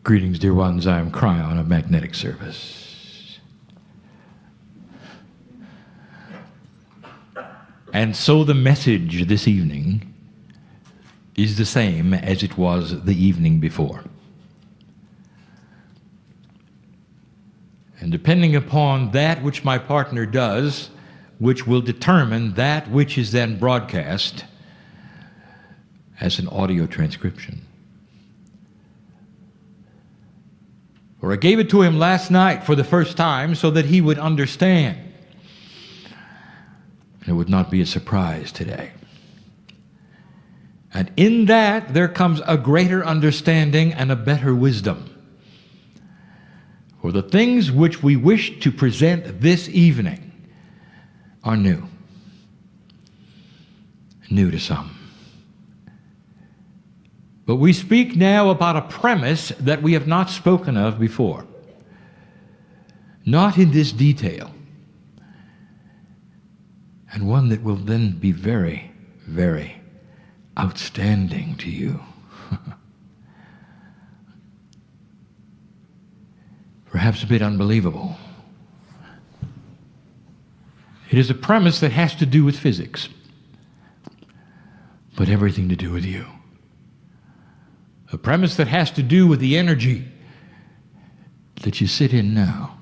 Greetings, dear ones. I am Kryon of Magnetic Service. And so the message this evening is the same as it was the evening before. And depending upon that which my partner does, which will determine that which is then broadcast as an audio transcription. Or I gave it to him last night for the first time so that he would understand. It would not be a surprise today. And in that there comes a greater understanding and a better wisdom. For the things which we wish to present this evening are new. New to some. But we speak now about a premise that we have not spoken of before. Not in this detail. And one that will then be very, very outstanding to you. Perhaps a bit unbelievable. It is a premise that has to do with physics, but everything to do with you. A premise that has to do with the energy that you sit in now.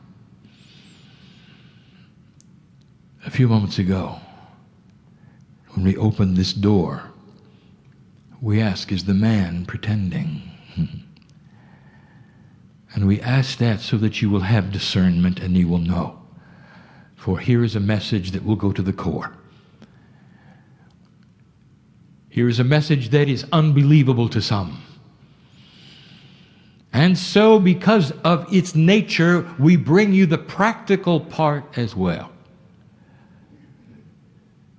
A few moments ago, when we opened this door, we ask, is the man pretending? And we ask that so that you will have discernment and you will know. For here is a message that will go to the core. Here is a message that is unbelievable to some. And so, because of its nature, we bring you the practical part as well.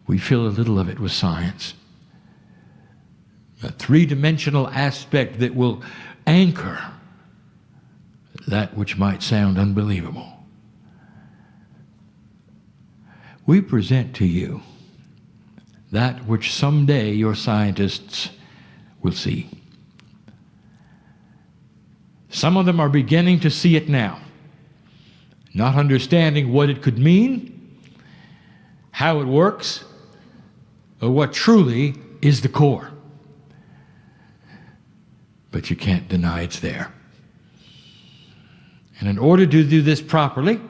We fill a little of it with science. A three-dimensional aspect that will anchor that which might sound unbelievable. We present to you that which someday your scientists will see. Some of them are beginning to see it now, not understanding what it could mean, how it works, or what truly is the core. But you can't deny it's there. And in order to do this properly,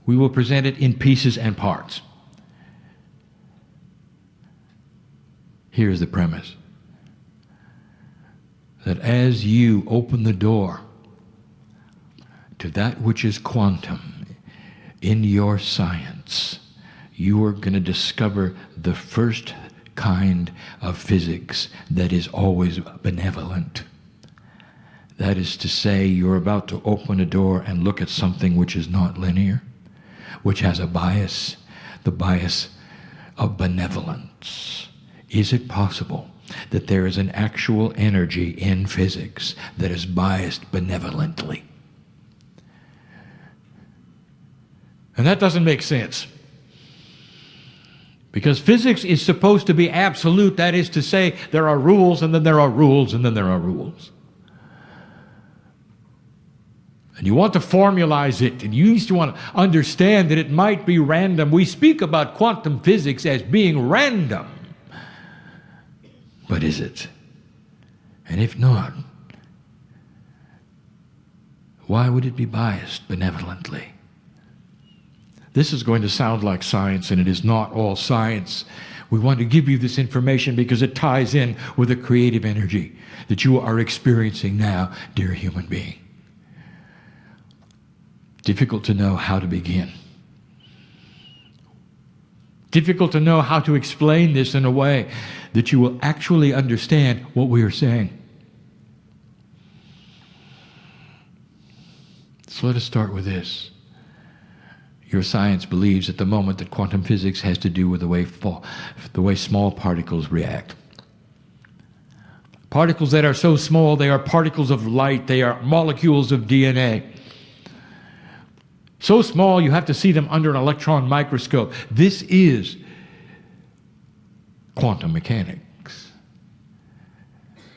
we will present it in pieces and parts. Here's the premise. That as you open the door to that which is quantum in your science, you are going to discover the first kind of physics that is always benevolent. That is to say, you're about to open a door and look at something which is not linear, which has a bias, the bias of benevolence. Is it possible that there is an actual energy in physics that is biased benevolently? And that doesn't make sense. Because physics is supposed to be absolute. That is to say, there are rules, and then there are rules, and then there are rules. And you want to formalize it, and you used to want to understand that it might be random. We speak about quantum physics as being random. But is it? And if not, why would it be biased benevolently? This is going to sound like science, and it is not all science. We want to give you this information because it ties in with the creative energy that you are experiencing now, dear human being. Difficult to know how to begin. Difficult to know how to explain this in a way that you will actually understand what we are saying. So let us start with this. Your science believes at the moment that quantum physics has to do with the way small particles react. Particles that are so small, they are particles of light, they are molecules of DNA. So small you have to see them under an electron microscope. This is quantum mechanics.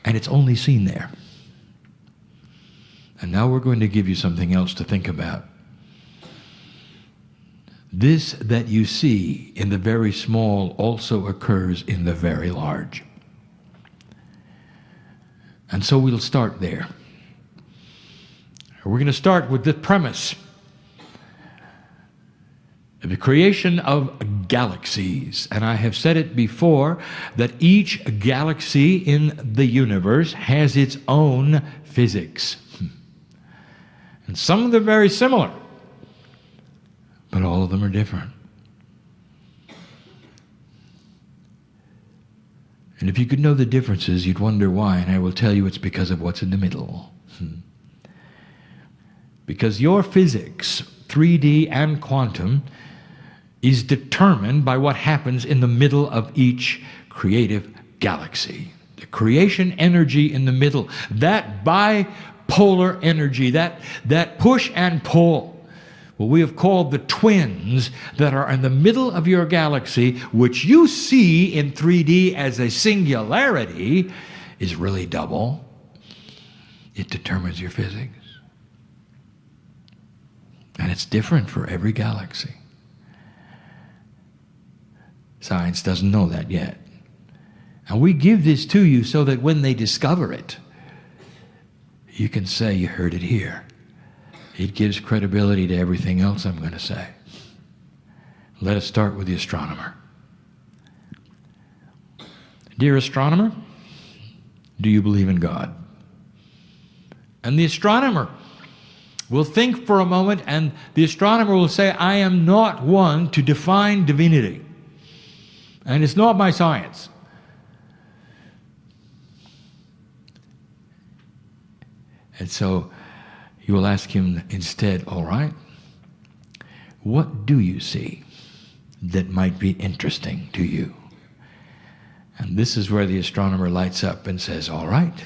And it's only seen there. And now we're going to give you something else to think about. This that you see in the very small also occurs in the very large. And so we'll start there. We're going to start with the premise. The creation of galaxies. And I have said it before that each galaxy in the universe has its own physics. And some of them are very similar, but all of them are different. And if you could know the differences, you'd wonder why, and I will tell you it's because of what's in the middle. Because your physics, 3D and quantum, is determined by what happens in the middle of each creative galaxy. The creation energy in the middle, that bipolar energy, that push and pull, what we have called the twins that are in the middle of your galaxy, which you see in 3D as a singularity, is really double. It determines your physics. And it's different for every galaxy. Science doesn't know that yet. And we give this to you so that when they discover it, you can say you heard it here. It gives credibility to everything else I'm going to say. Let us start with the astronomer. Dear astronomer, do you believe in God? And the astronomer will think for a moment, and the astronomer will say, I am not one to define divinity. And it's not my science. And so you will ask him instead, all right, what do you see that might be interesting to you? And this is where the astronomer lights up and says, all right,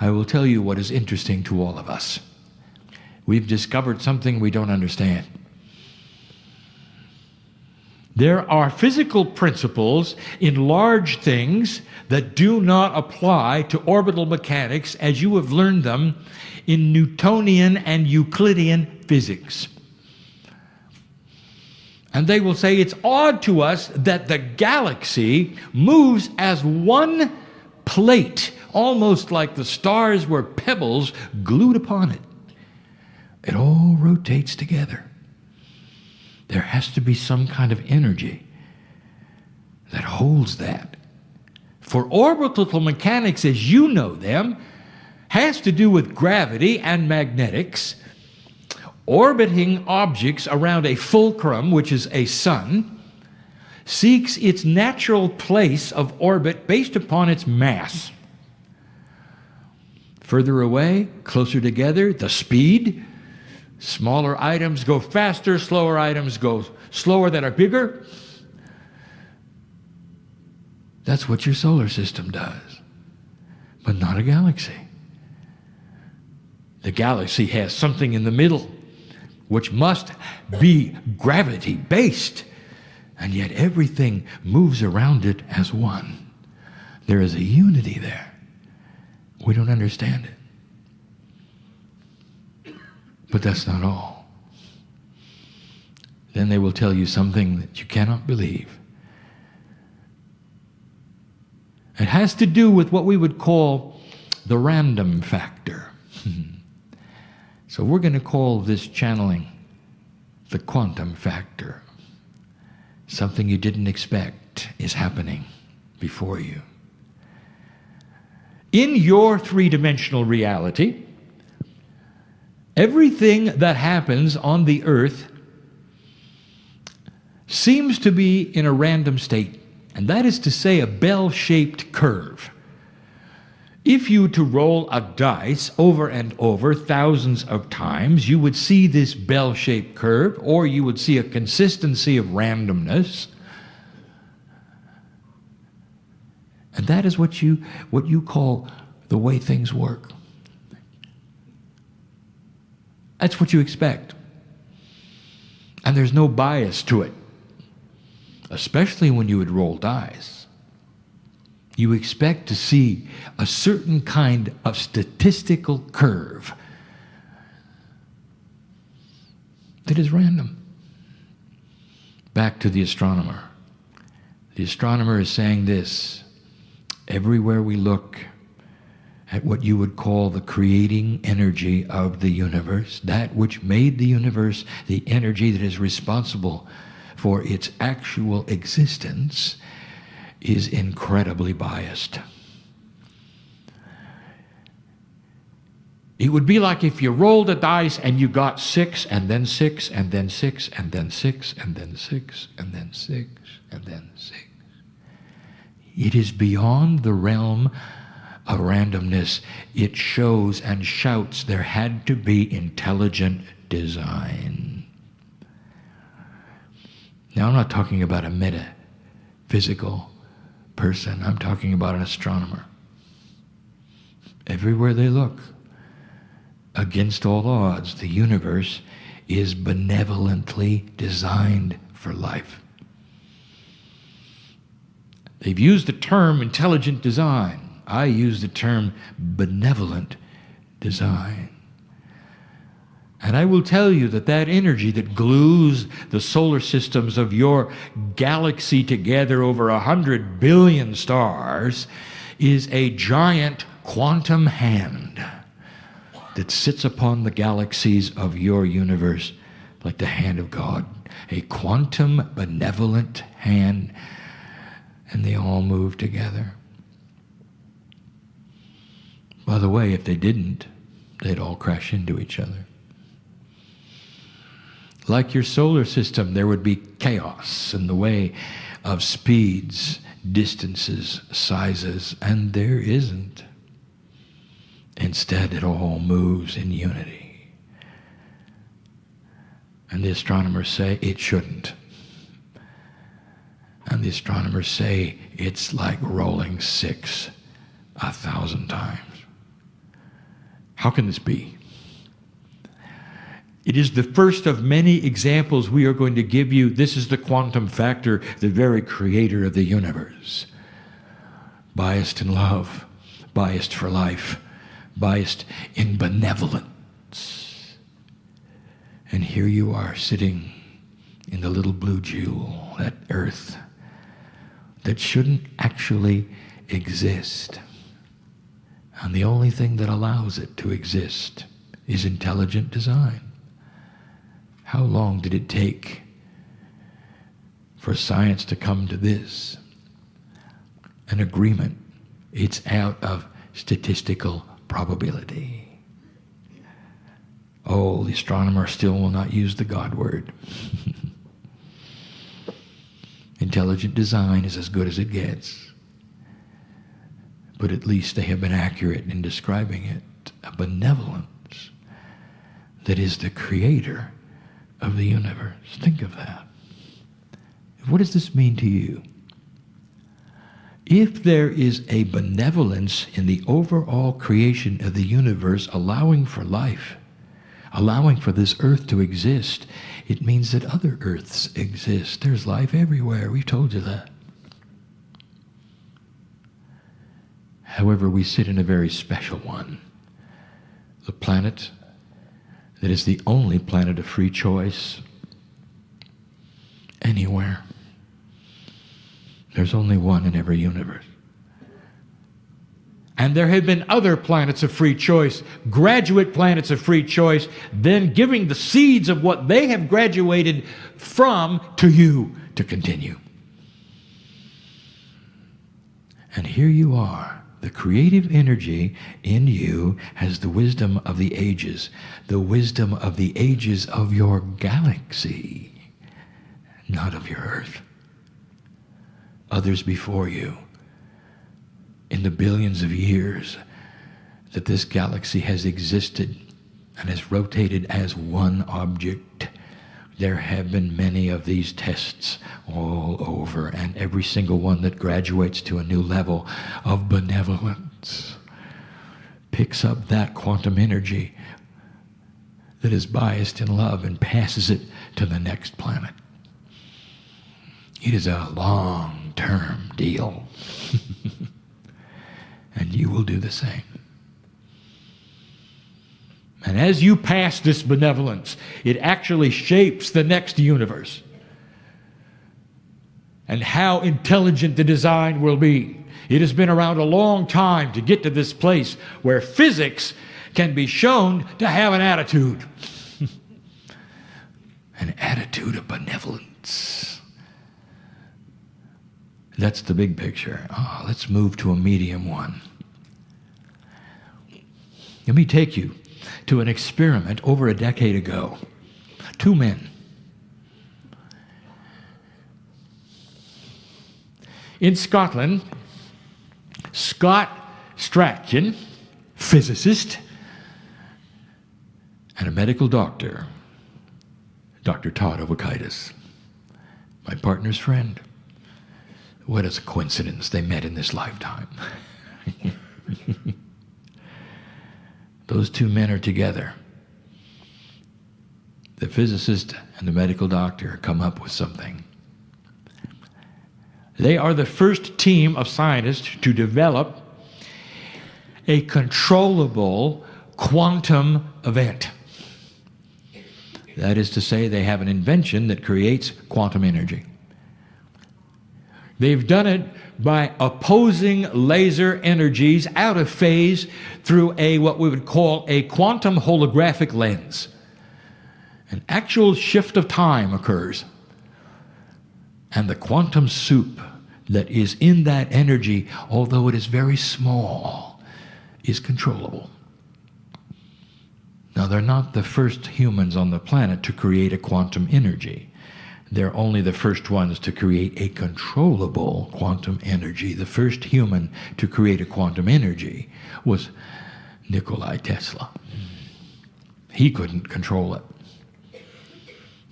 I will tell you what is interesting to all of us. We've discovered something we don't understand. There are physical principles in large things that do not apply to orbital mechanics as you have learned them in Newtonian and Euclidean physics. And they will say it's odd to us that the galaxy moves as one plate, almost like the stars were pebbles glued upon it. It all rotates together. There has to be some kind of energy that holds that. For orbital mechanics, as you know them, has to do with gravity and magnetics, orbiting objects around a fulcrum, which is a sun, seeks its natural place of orbit based upon its mass. Further away, closer together, the speed. Smaller items go faster, slower items go slower that are bigger. That's what your solar system does, but not a galaxy. The galaxy has something in the middle which must be gravity-based, and yet everything moves around it as one. There is a unity there. We don't understand it. But that's not all. Then they will tell you something that you cannot believe. It has to do with what we would call the random factor. So we're going to call this channeling the quantum factor. Something you didn't expect is happening before you. In your three-dimensional reality, everything that happens on the earth seems to be in a random state, and that is to say a bell-shaped curve. If you were to roll a dice over and over thousands of times, you would see this bell-shaped curve, or you would see a consistency of randomness. And that is what you call the way things work. That's what you expect. And there's no bias to it, especially when you would roll dice. You expect to see a certain kind of statistical curve that is random. Back to the astronomer. The astronomer is saying this: everywhere we look at what you would call the creating energy of the universe, that which made the universe, the energy that is responsible for its actual existence, is incredibly biased. It would be like if you rolled a dice and you got 6, and then 6, and then 6, and then 6, and then 6, and then 6, and then 6. It is beyond the realm of randomness. It shows and shouts there had to be intelligent design. Now, I'm not talking about a metaphysical person. I'm talking about an astronomer. Everywhere they look, against all odds, the universe is benevolently designed for life. They've used the term intelligent design. I use the term benevolent design. And I will tell you that that energy that glues the solar systems of your galaxy together over 100 billion stars is a giant quantum hand that sits upon the galaxies of your universe like the hand of God. A quantum benevolent hand, and they all move together. By the way, if they didn't, they'd all crash into each other. Like your solar system, there would be chaos in the way of speeds, distances, sizes, and there isn't. Instead, it all moves in unity. And the astronomers say it shouldn't. And the astronomers say it's like rolling 6 1,000 times. How can this be? It is the first of many examples we are going to give you. This is the quantum factor, the very creator of the universe. Biased in love, biased for life, biased in benevolence. And here you are sitting in the little blue jewel, that earth, that shouldn't actually exist. And the only thing that allows it to exist is intelligent design. How long did it take for science to come to this? An agreement. It's out of statistical probability. Oh, the astronomer still will not use the God word. Intelligent design is as good as it gets. But at least they have been accurate in describing it. A benevolence that is the creator of the universe. Think of that. What does this mean to you? If there is a benevolence in the overall creation of the universe, allowing for life, allowing for this earth to exist, it means that other earths exist. There's life everywhere. We've told you that. However, we sit in a very special one. The planet that is the only planet of free choice anywhere. There's only one in every universe. And there have been other planets of free choice, graduate planets of free choice, then giving the seeds of what they have graduated from to you to continue. And here you are. The creative energy in you has the wisdom of the ages of your galaxy, not of your earth. Others before you, in the billions of years that this galaxy has existed and has rotated as one object, there have been many of these tests all over, and every single one that graduates to a new level of benevolence picks up that quantum energy that is biased in love and passes it to the next planet. It is a long-term deal. And you will do the same. And as you pass this benevolence, it actually shapes the next universe and how intelligent the design will be. It has been around a long time to get to this place where physics can be shown to have an attitude. An attitude of benevolence. That's the big picture. Let's move to a medium one. Let me take you to an experiment over a decade ago. Two men. In Scotland, Scott Strachan, physicist, and a medical doctor, Dr. Todd Ovakaitis, my partner's friend. What a coincidence, they met in this lifetime. Those two men are together. The physicist and the medical doctor come up with something. They are the first team of scientists to develop a controllable quantum event. That is to say, they have an invention that creates quantum energy. They've done it by opposing laser energies out of phase through what we would call a quantum holographic lens. An actual shift of time occurs. And the quantum soup that is in that energy, although it is very small, is controllable. Now, they're not the first humans on the planet to create a quantum energy. They're only the first ones to create a controllable quantum energy. The first human to create a quantum energy was Nikola Tesla. He couldn't control it,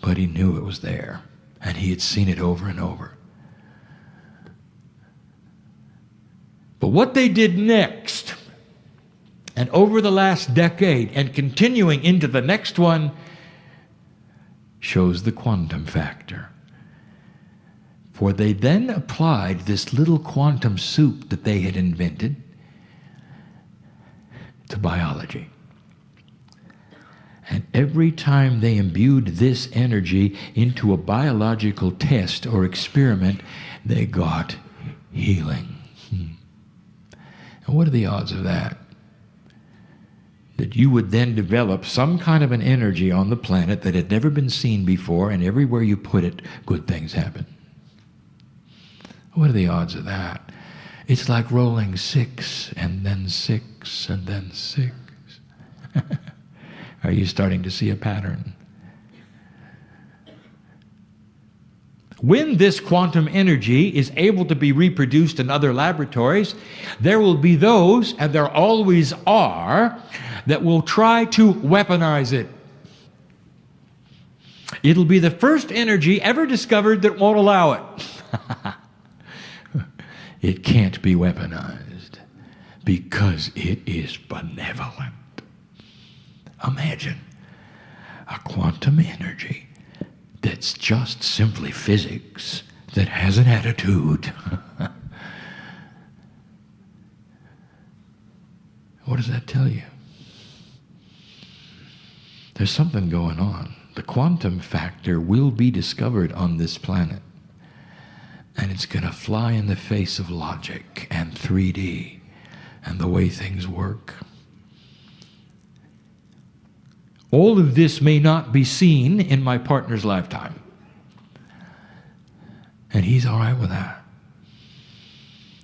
but he knew it was there, and he had seen it over and over. But what they did next, and over the last decade, and continuing into the next one, shows the quantum factor. For they then applied this little quantum soup that they had invented to biology. And every time they imbued this energy into a biological test or experiment, they got healing. And what are the odds of that? That you would then develop some kind of an energy on the planet that had never been seen before, and everywhere you put it, good things happen. What are the odds of that? It's like rolling 6 and then 6 and then 6. Are you starting to see a pattern? When this quantum energy is able to be reproduced in other laboratories, there will be those, and there always are, that will try to weaponize it. It'll be the first energy ever discovered that won't allow it. It can't be weaponized because it is benevolent. Imagine a quantum energy that's just simply physics that has an attitude. What does that tell you? There's something going on. The quantum factor will be discovered on this planet, and it's going to fly in the face of logic and 3D and the way things work. All of this may not be seen in my partner's lifetime. And he's all right with that.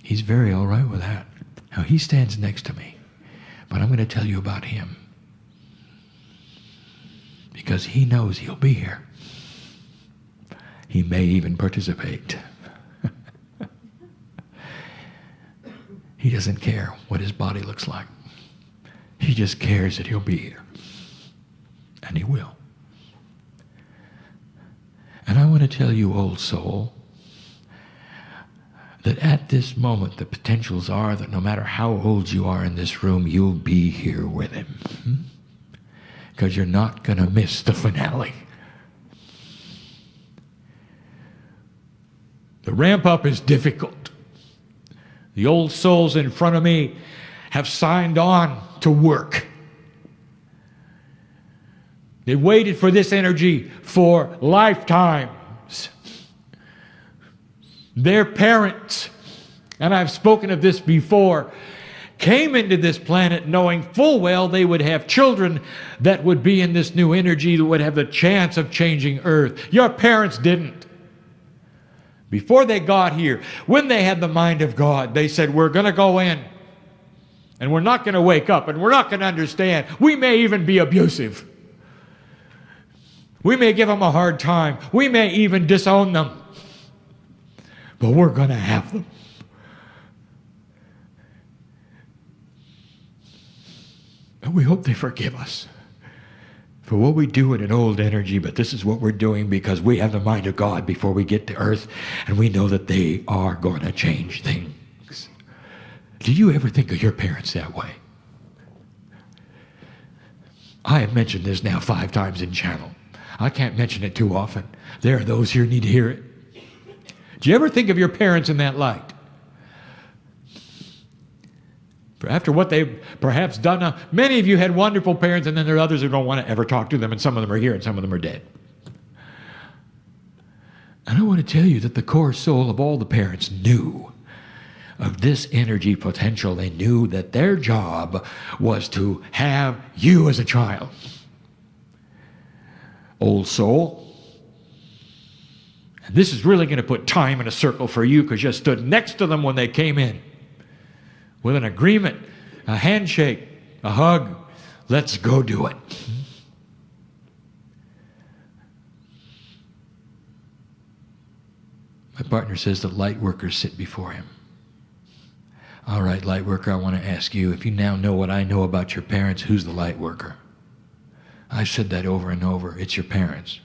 He's very all right with that. Now, he stands next to me, but I'm going to tell you about him. Because he knows he'll be here. He may even participate. He doesn't care what his body looks like. He just cares that he'll be here. And he will. And I want to tell you, old soul, that at this moment the potentials are that no matter how old you are in this room, you'll be here with him. Because you're not going to miss the finale. The ramp up is difficult. The old souls in front of me have signed on to work. They waited for this energy for lifetimes. Their parents, and I've spoken of this before, came into this planet knowing full well they would have children that would be in this new energy that would have the chance of changing Earth. Your parents didn't. Before they got here, when they had the mind of God, they said, we're going to go in, and we're not going to wake up, and we're not going to understand. We may even be abusive. We may give them a hard time. We may even disown them. But we're going to have them. And we hope they forgive us for what we do in an old energy, but this is what we're doing because we have the mind of God before we get to earth, and we know that they are going to change things. Do you ever think of your parents that way? I have mentioned this now 5 times in channel. I can't mention it too often. There are those here who need to hear it. Do you ever think of your parents in that light? After what they've perhaps done, now, many of you had wonderful parents, and then there are others who don't want to ever talk to them, and some of them are here and some of them are dead. And I want to tell you that the core soul of all the parents knew of this energy potential. They knew that their job was to have you as a child. Old soul. And this is really going to put time in a circle for you because you stood next to them when they came in. With an agreement, a handshake, a hug. Let's go do it. My partner says that light workers sit before him. All right, light worker, I want to ask you, if you now know what I know about your parents, who's the light worker? I've said that over and over. It's your parents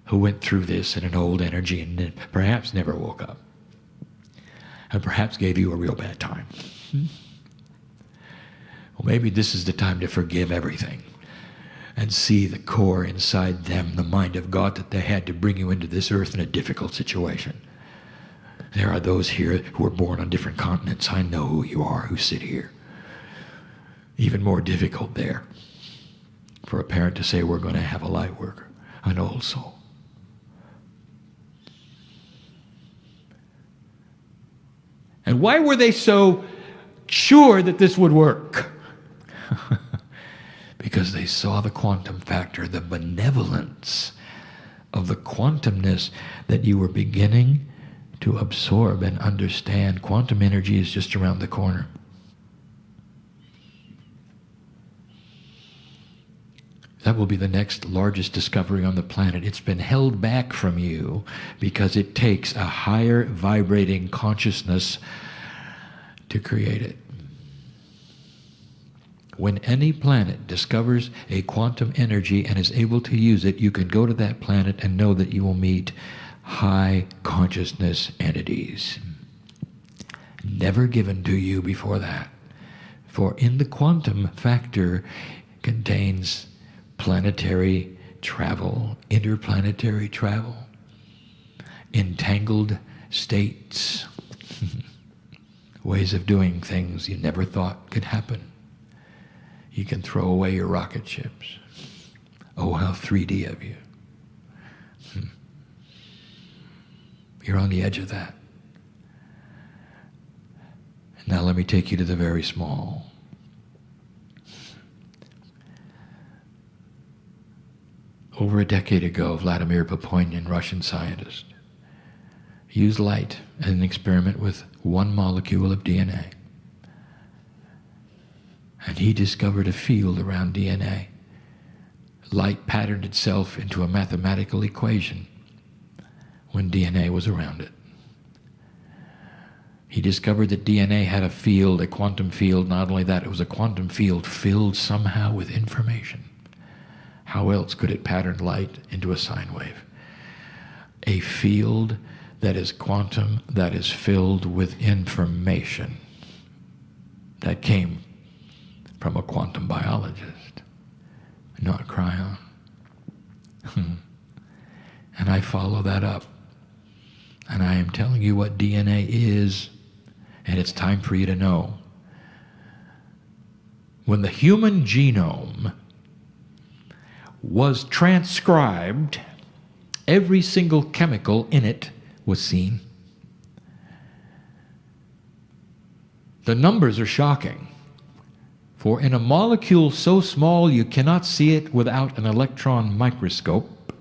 who went through this in an old energy and perhaps never woke up. And perhaps gave you a real bad time. Well, maybe this is the time to forgive everything and see the core inside them, the mind of God that they had to bring you into this earth in a difficult situation. There are those here who were born on different continents. I know who you are who sit here. Even more difficult there for a parent to say, we're going to have a light worker, an old soul. And why were they so sure that this would work? Because they saw the quantum factor, the benevolence of the quantumness that you were beginning to absorb and understand. Quantum energy is just around the corner. That will be the next largest discovery on the planet. It's been held back from you because it takes a higher vibrating consciousness to create it. When any planet discovers a quantum energy and is able to use it, you can go to that planet and know that you will meet high consciousness entities. Never given to you before that. For in the quantum factor contains planetary travel, interplanetary travel, entangled states, ways of doing things you never thought could happen. You can throw away your rocket ships. Oh, how 3D of you. You're on the edge of that. Now let me take you to the very small. Over a decade ago, Vladimir Papoinian, Russian scientist, used light as an experiment with one molecule of DNA. And he discovered a field around DNA. Light patterned itself into a mathematical equation when DNA was around it. He discovered that DNA had a field, a quantum field. Not only that, it was a quantum field filled somehow with information. How else could it pattern light into a sine wave? A field that is quantum, that is filled with information that came from a quantum biologist, not Kryon. And I follow that up. And I am telling you what DNA is, and it's time for you to know. When the human genome was transcribed, every single chemical in it was seen. The numbers are shocking. For in a molecule so small you cannot see it without an electron microscope,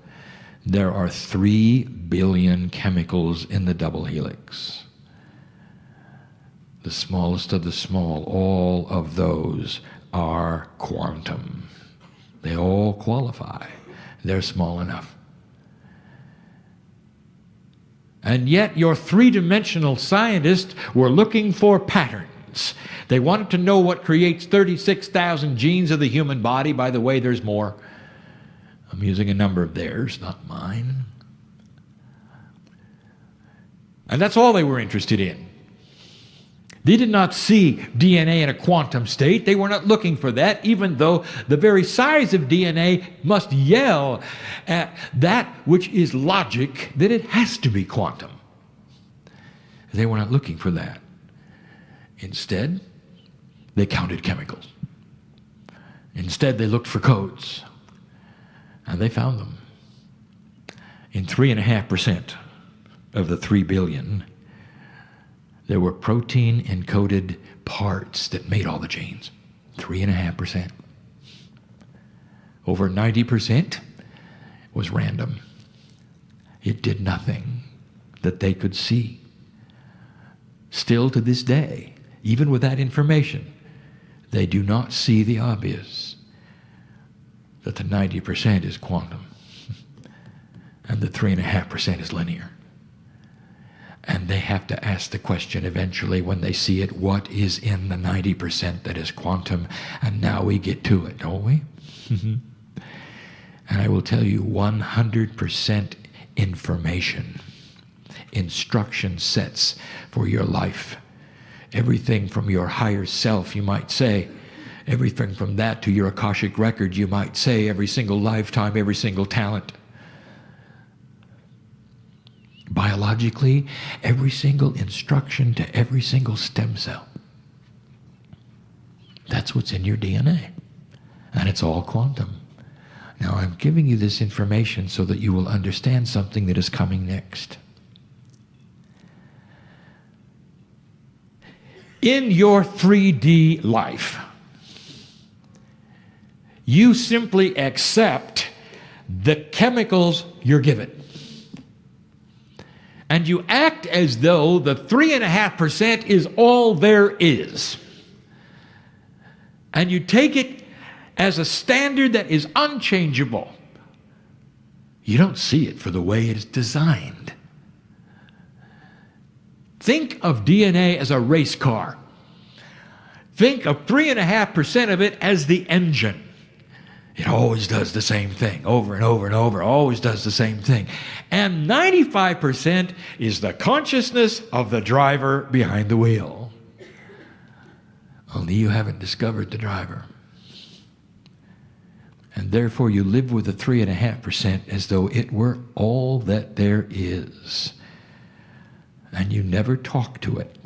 there are 3 billion chemicals in the double helix. The smallest of the small, all of those are quantum. They all qualify. They're small enough. And yet your three-dimensional scientists were looking for patterns. They wanted to know what creates 36,000 genes of the human body. By the way, there's more. I'm using a number of theirs, not mine. And that's all they were interested in. They did not see DNA in a quantum state. They were not looking for that, even though the very size of DNA must yell at that which is logic that it has to be quantum. They were not looking for that. Instead, they counted chemicals. Instead, they looked for codes. And they found them. In 3.5% of the 3 billion, there were protein-encoded parts that made all the genes. 3.5%. Over 90% was random. It did nothing that they could see. Still to this day, even with that information, they do not see the obvious, that the 90% is quantum and the 3.5% is linear. And they have to ask the question eventually when they see it, what is in the 90% that is quantum? And now we get to it, don't we? And I will tell you, 100% information, instruction sets for your life. Everything from your higher self, you might say, everything from that to your Akashic record, you might say, every single lifetime, every single talent. Biologically, every single instruction to every single stem cell. That's what's in your DNA. And it's all quantum. Now, I'm giving you this information so that you will understand something that is coming next. In your 3D life, you simply accept the chemicals you're given. And you act as though the 3.5% is all there is. And you take it as a standard that is unchangeable. You don't see it for the way it is designed. Think of DNA as a race car. Think of 3.5% of it as the engine. It always does the same thing, over and over and over, always does the same thing. And 95% is the consciousness of the driver behind the wheel. Only you haven't discovered the driver. And therefore you live with the 3.5% as though it were all that there is. And you never talk to it.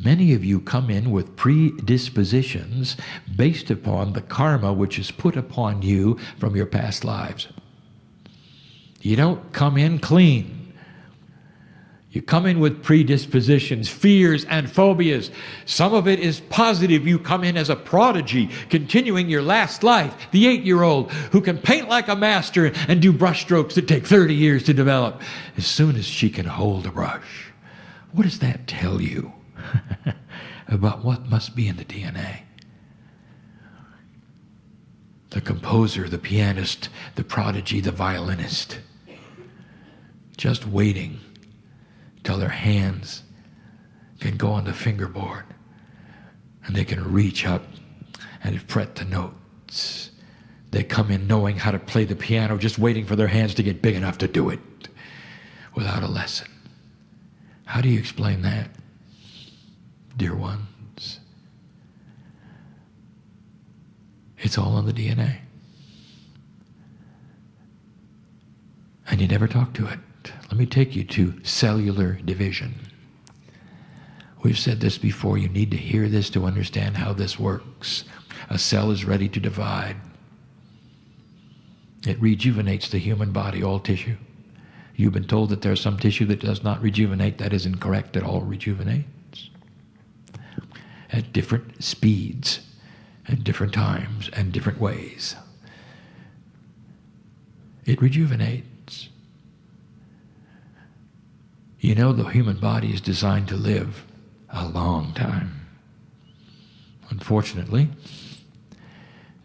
Many of you come in with predispositions based upon the karma which is put upon you from your past lives. You don't come in clean. You come in with predispositions, fears and phobias. Some of it is positive. You come in as a prodigy, continuing your last life, the 8-year-old who can paint like a master and do brush strokes that take 30 years to develop. As soon as she can hold a brush. What does that tell you about what must be in the DNA? The composer, the pianist, the prodigy, the violinist, just waiting till their hands can go on the fingerboard and they can reach up and fret the notes. They come in knowing how to play the piano, just waiting for their hands to get big enough to do it without a lesson. How do you explain that, dear ones? It's all in the DNA. And you never talk to it. Let me take you to cellular division. We've said this before. You need to hear this to understand how this works. A cell is ready to divide. It rejuvenates the human body, all tissue. You've been told that there's some tissue that does not rejuvenate. That is incorrect. It all rejuvenates at different speeds, at different times, and different ways. It rejuvenates. You know, the human body is designed to live a long time. Unfortunately,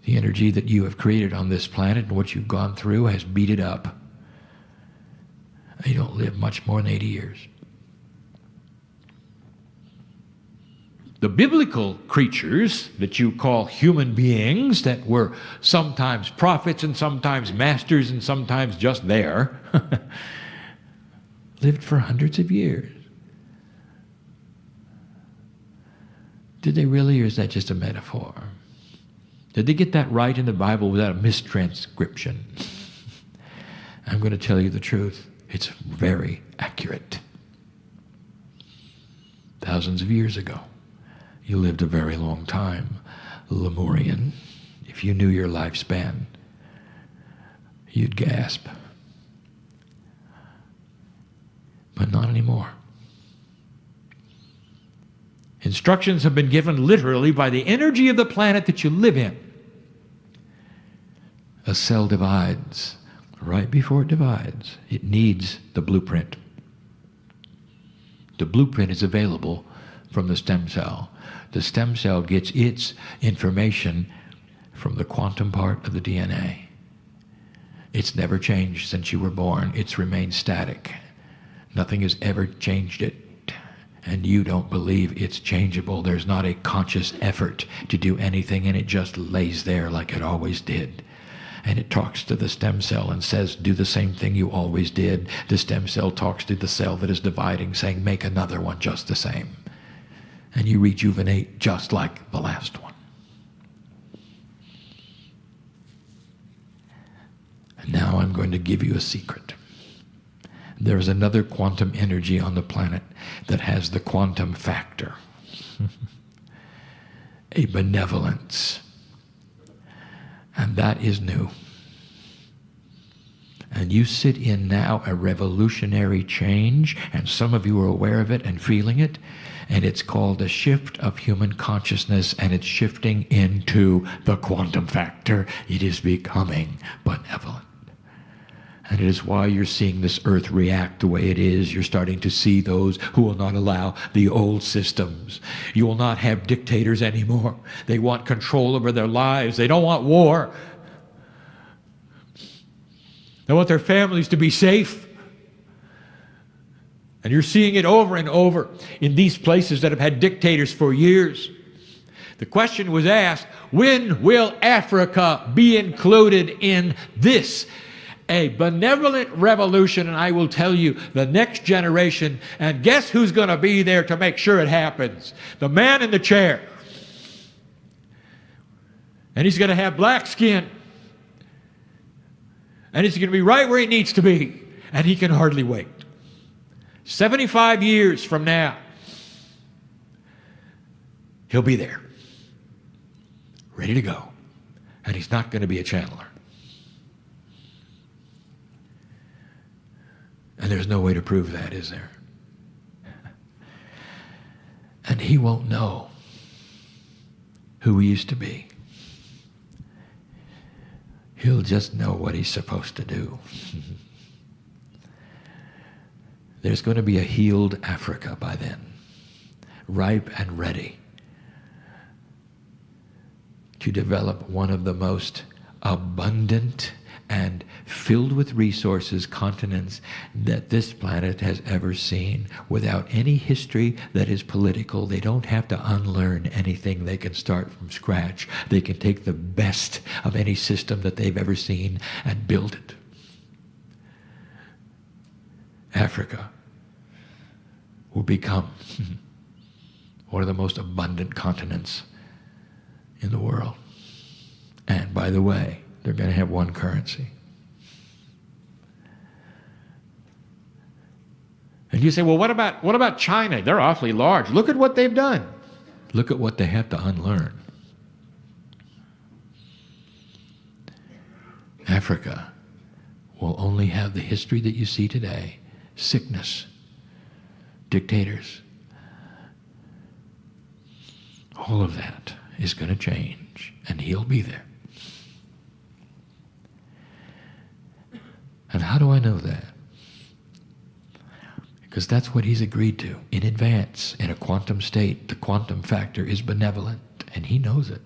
the energy that you have created on this planet and what you've gone through has beat it up. You don't live much more than 80 years. The biblical creatures that you call human beings, that were sometimes prophets and sometimes masters and sometimes just there, lived for hundreds of years. Did they really, or is that just a metaphor? Did they get that right in the Bible without a mistranscription? I'm going to tell you the truth. It's very accurate. Thousands of years ago, you lived a very long time. Lemurian, if you knew your lifespan, you'd gasp. But not anymore. Instructions have been given literally by the energy of the planet that you live in. A cell divides. Right before it divides, it needs the blueprint. The blueprint is available from the stem cell. The stem cell gets its information from the quantum part of the DNA. It's never changed since you were born. It's remained static. Nothing has ever changed it. And you don't believe it's changeable. There's not a conscious effort to do anything, and it just lays there like it always did. And it talks to the stem cell and says, do the same thing you always did. The stem cell talks to the cell that is dividing, saying, make another one just the same. And you rejuvenate just like the last one. And now I'm going to give you a secret. There's another quantum energy on the planet that has the quantum factor. A benevolence. And that is new. And you sit in now a revolutionary change, and some of you are aware of it and feeling it, and it's called a shift of human consciousness, and it's shifting into the quantum factor. It is becoming benevolent. And it is why you're seeing this earth react the way it is. You're starting to see those who will not allow the old systems. You will not have dictators anymore. They want control over their lives. They don't want war. They want their families to be safe. And you're seeing it over and over in these places that have had dictators for years. The question was asked, when will Africa be included in this? A benevolent revolution, and I will tell you, the next generation, and guess who's going to be there to make sure it happens? The man in the chair. And he's going to have black skin. And he's going to be right where he needs to be. And he can hardly wait. 75 years from now, he'll be there. Ready to go. And he's not going to be a channeler. And there's no way to prove that, is there? And he won't know who he used to be. He'll just know what he's supposed to do. There's going to be a healed Africa by then, ripe and ready to develop one of the most abundant and filled with resources continents that this planet has ever seen, without any history that is political. They don't have to unlearn anything. They can start from scratch. They can take the best of any system that they've ever seen and build it. Africa will become one of the most abundant continents in the world. And by the way, they're going to have one currency. And you say, well, what about China? They're awfully large. Look at what they've done. Look at what they have to unlearn. Africa will only have the history that you see today. Sickness, dictators. All of that is going to change, and he'll be there. And how do I know that? Because that's what he's agreed to in advance. In a quantum state, the quantum factor is benevolent, and he knows it.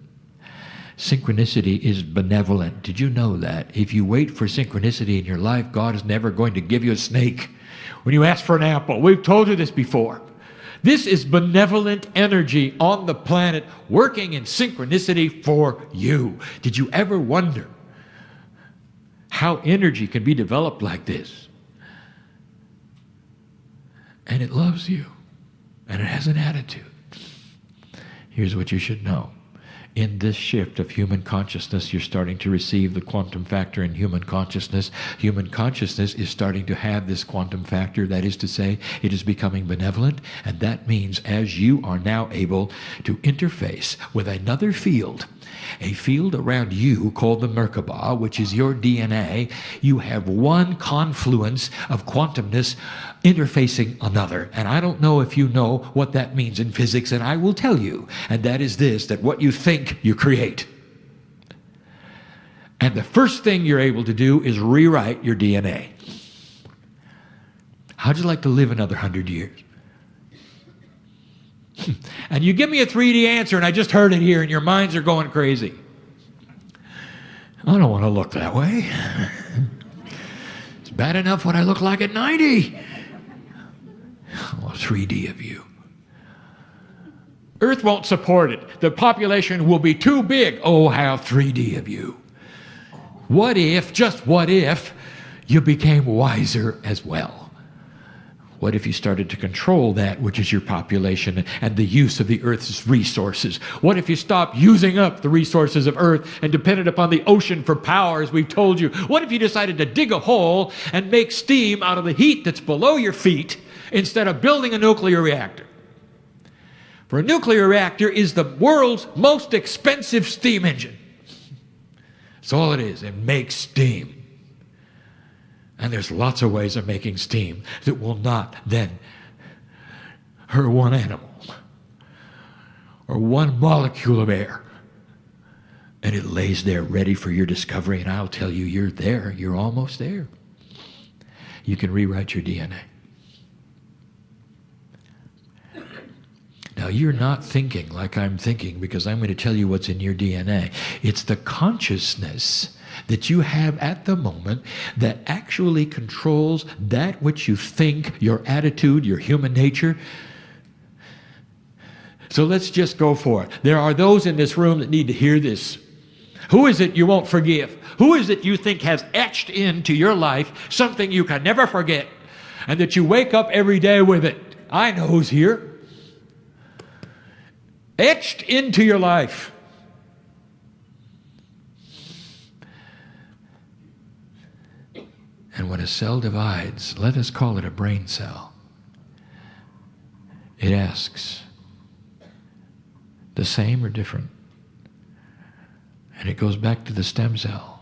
Synchronicity is benevolent. Did you know that? If you wait for synchronicity in your life, God is never going to give you a snake when you ask for an apple. We've told you this before. This is benevolent energy on the planet working in synchronicity for you. Did you ever wonder how energy can be developed like this? And it loves you, and it has an attitude. Here's what you should know. In this shift of human consciousness, you're starting to receive the quantum factor in human consciousness. Human consciousness is starting to have this quantum factor. That is to say, it is becoming benevolent, and that means as you are now able to interface with another field, a field around you called the Merkaba, which is your DNA, you have one confluence of quantumness interfacing another. And I don't know if you know what that means in physics, and I will tell you. And that is this, that what you think, you create. And the first thing you're able to do is rewrite your DNA. How'd you like to live another 100 years? And you give me a 3D answer, and I just heard it here, and your minds are going crazy. I don't want to look that way. It's bad enough what I look like at 90. Oh, 3D of you. Earth won't support it. The population will be too big. Oh, how 3D of you. What if, just what if, you became wiser as well? What if you started to control that which is your population and the use of the Earth's resources? What if you stopped using up the resources of Earth and depended upon the ocean for power, as we've told you? What if you decided to dig a hole and make steam out of the heat that's below your feet instead of building a nuclear reactor? For a nuclear reactor is the world's most expensive steam engine. That's all it is. It makes steam. And there's lots of ways of making steam that will not then hurt one animal or one molecule of air. And it lays there ready for your discovery. And I'll tell you, you're there. You're almost there. You can rewrite your DNA. Now, you're not thinking like I'm thinking, because I'm going to tell you what's in your DNA. It's the consciousness that you have at the moment that actually controls that which you think, your attitude, your human nature. So let's just go for it. There are those in this room that need to hear this. Who is it you won't forgive? Who is it you think has etched into your life something you can never forget, and that you wake up every day with it? I know who's here. Etched into your life. And when a cell divides, let us call it a brain cell, it asks, the same or different? And it goes back to the stem cell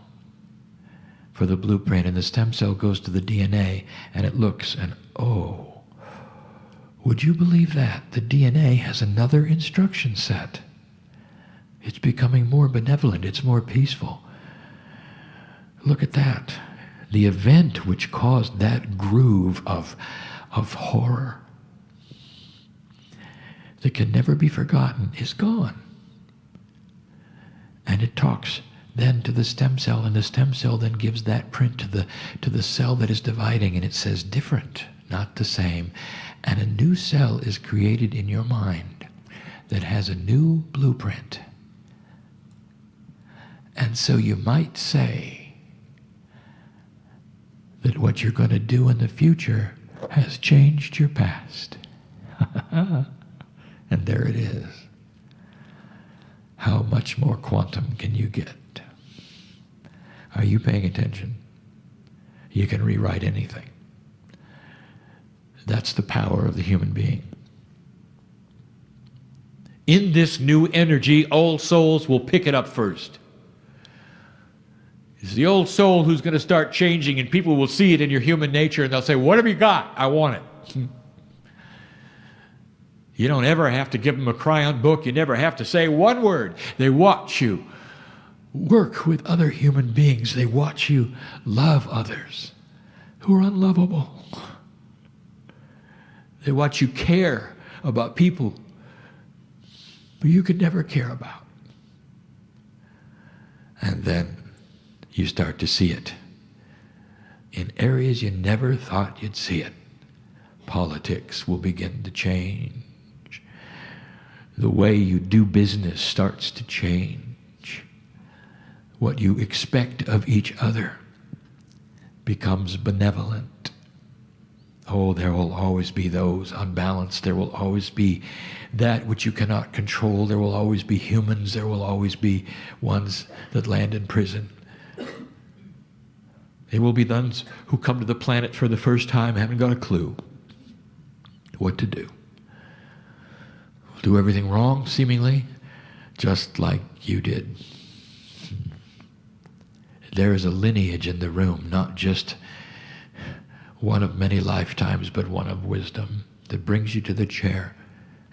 for the blueprint, and the stem cell goes to the DNA, and it looks, and oh, would you believe that? The DNA has another instruction set. It's becoming more benevolent. It's more peaceful. Look at that. The event which caused that groove of horror that can never be forgotten is gone. And it talks then to the stem cell, and the stem cell then gives that print to the cell that is dividing, and it says different, not the same. And a new cell is created in your mind that has a new blueprint. And so you might say that what you're going to do in the future has changed your past. And there it is. How much more quantum can you get? Are you paying attention? You can rewrite anything. That's the power of the human being. In this new energy, old souls will pick it up first. It's the old soul who's going to start changing, and people will see it in your human nature, and they'll say, whatever you got, I want it. You don't ever have to give them a Kryon book. You never have to say one word. They watch you work with other human beings. They watch you love others who are unlovable. They watch you care about people who you could never care about. And then you start to see it in areas you never thought you'd see it. Politics will begin to change. The way you do business starts to change. What you expect of each other becomes benevolent. Oh, there will always be those unbalanced. There will always be that which you cannot control. There will always be humans. There will always be ones that land in prison. There will be those who come to the planet for the first time, haven't got a clue what to do. Do everything wrong, seemingly, just like you did. There is a lineage in the room, not just one of many lifetimes, but one of wisdom that brings you to the chair.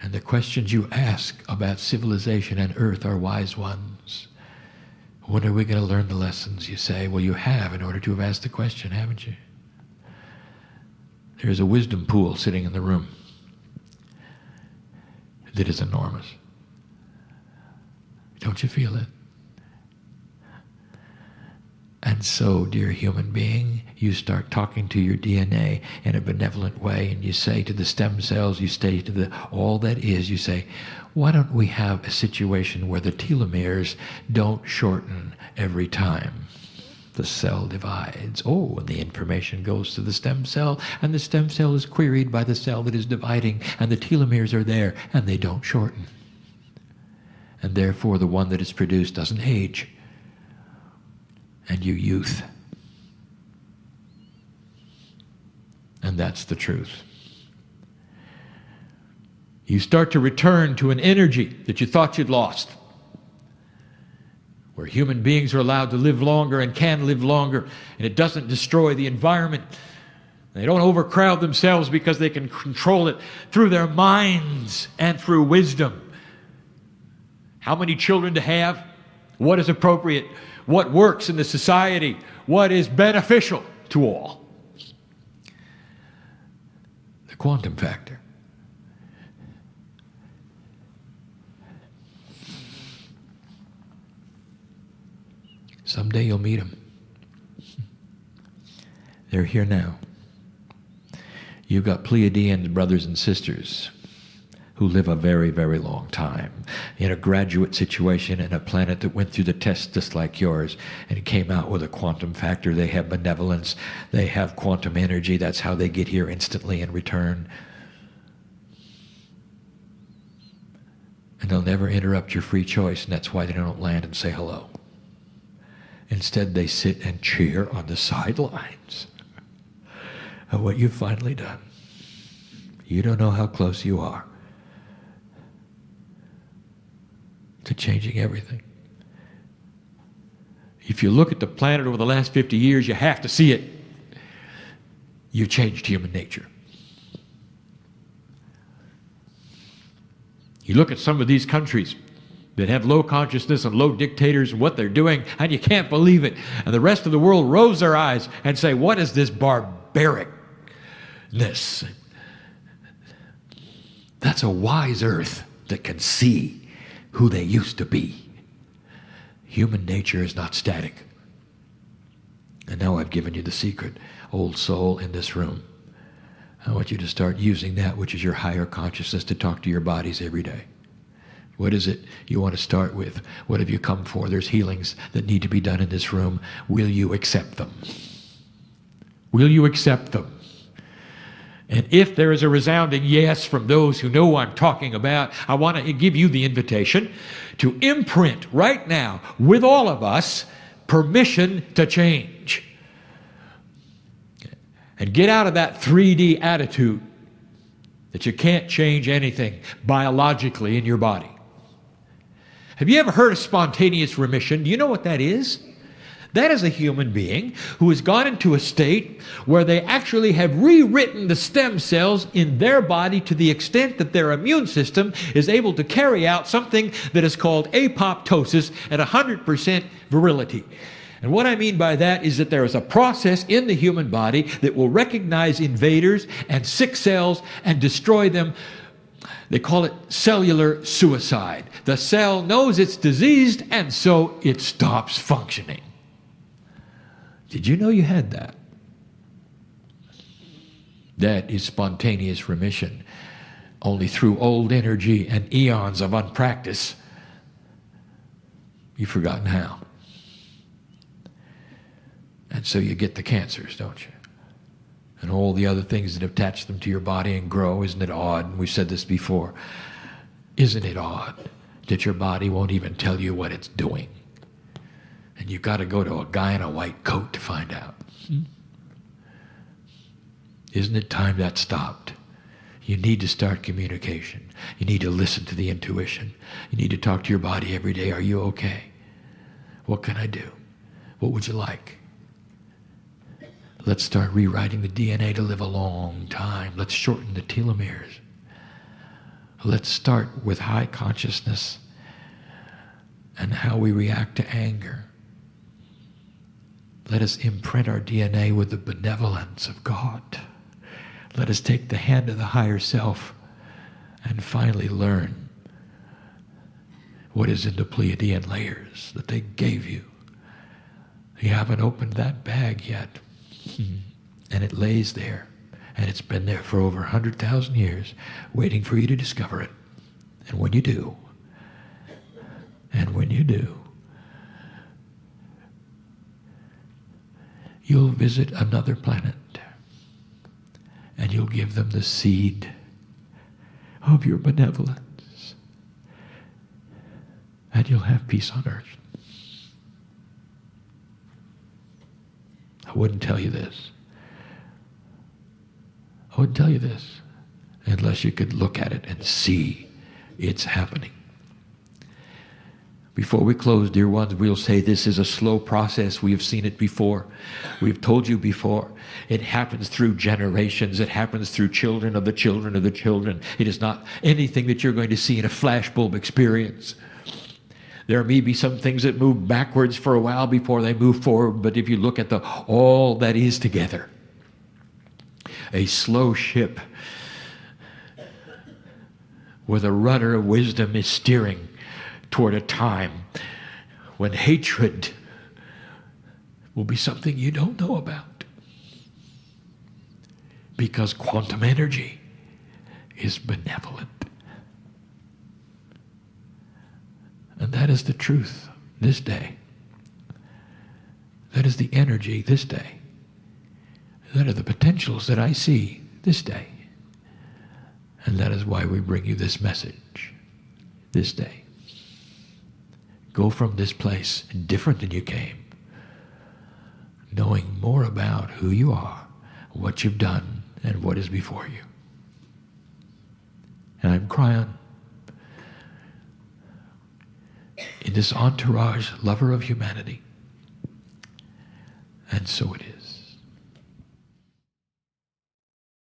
And the questions you ask about civilization and earth are wise ones. When are we going to learn the lessons? You say, well, you have in order to have asked the question, haven't you? There's a wisdom pool sitting in the room that is enormous. Don't you feel it? And so, dear human being, you start talking to your DNA in a benevolent way, and you say to the stem cells, you say to the all that is, you say, why don't we have a situation where the telomeres don't shorten every time the cell divides? Oh, and the information goes to the stem cell, and the stem cell is queried by the cell that is dividing, and the telomeres are there, and they don't shorten. And therefore, the one that is produced doesn't age. And you youth. And that's the truth. You start to return to an energy that you thought you'd lost, where human beings are allowed to live longer and can live longer, and it doesn't destroy the environment. They don't overcrowd themselves because they can control it through their minds and through wisdom. How many children to have? What is appropriate? What works in the society? What is beneficial to all? The quantum factor. Someday you'll meet them. They're here now. You've got Pleiadian brothers and sisters who live a very, very long time in a graduate situation in a planet that went through the test just like yours and came out with a quantum factor. They have benevolence. They have quantum energy. That's how they get here instantly in return. And they'll never interrupt your free choice, and that's why they don't land and say hello. Instead, they sit and cheer on the sidelines of what you've finally done. You don't know how close you are to changing everything. If you look at the planet over the last 50 years, you have to see it. You've changed human nature. You look at some of these countries that have low consciousness and low dictators and what they're doing, and you can't believe it. And the rest of the world rolls their eyes and say, what is this barbaricness? That's a wise earth that can see who they used to be. Human nature is not static. And now I've given you the secret, old soul in this room. I want you to start using that which is your higher consciousness to talk to your bodies every day. What is it you want to start with? What have you come for? There's healings that need to be done in this room. Will you accept them? Will you accept them? And if there is a resounding yes from those who know what I'm talking about, I want to give you the invitation to imprint right now with all of us permission to change. And get out of that 3D attitude that you can't change anything biologically in your body. Have you ever heard of spontaneous remission? Do you know what that is? That is a human being who has gone into a state where they actually have rewritten the stem cells in their body to the extent that their immune system is able to carry out something that is called apoptosis at 100% virility. And what I mean by that is that there is a process in the human body that will recognize invaders and sick cells and destroy them. They call it cellular suicide. The cell knows it's diseased, and so it stops functioning. Did you know you had that? That is spontaneous remission, only through old energy and eons of unpractice. You've forgotten how. And so you get the cancers, don't you? And all the other things that attach them to your body and grow. Isn't it odd? And we've said this before. Isn't it odd that your body won't even tell you what it's doing? And you've got to go to a guy in a white coat to find out. Isn't it time that stopped? You need to start communication. You need to listen to the intuition. You need to talk to your body every day. Are you okay? What can I do? What would you like? Let's start rewriting the DNA to live a long time. Let's shorten the telomeres. Let's start with high consciousness and how we react to anger. Let us imprint our DNA with the benevolence of God. Let us take the hand of the higher self and finally learn what is in the Pleiadian layers that they gave you. You haven't opened that bag yet. And it lays there. And it's been there for over 100,000 years, waiting for you to discover it. And when you do, you'll visit another planet. And you'll give them the seed of your benevolence. And you'll have peace on earth. I wouldn't tell you this. I wouldn't tell you this unless you could look at it and see it's happening. Before we close, dear ones, we'll say this is a slow process. We have seen it before. We've told you before. It happens through generations. It happens through children of the children of the children. It is not anything that you're going to see in a flashbulb experience. There may be some things that move backwards for a while before they move forward, but if you look at all that is together, a slow ship where the rudder of wisdom is steering toward a time when hatred will be something you don't know about, because quantum energy is benevolent. And that is the truth this day. That is the energy this day. That are the potentials that I see this day. And that is why we bring you this message this day. Go from this place different than you came, knowing more about who you are, what you've done, and what is before you. And I'm Kryon. In this entourage, lover of humanity. And so it is.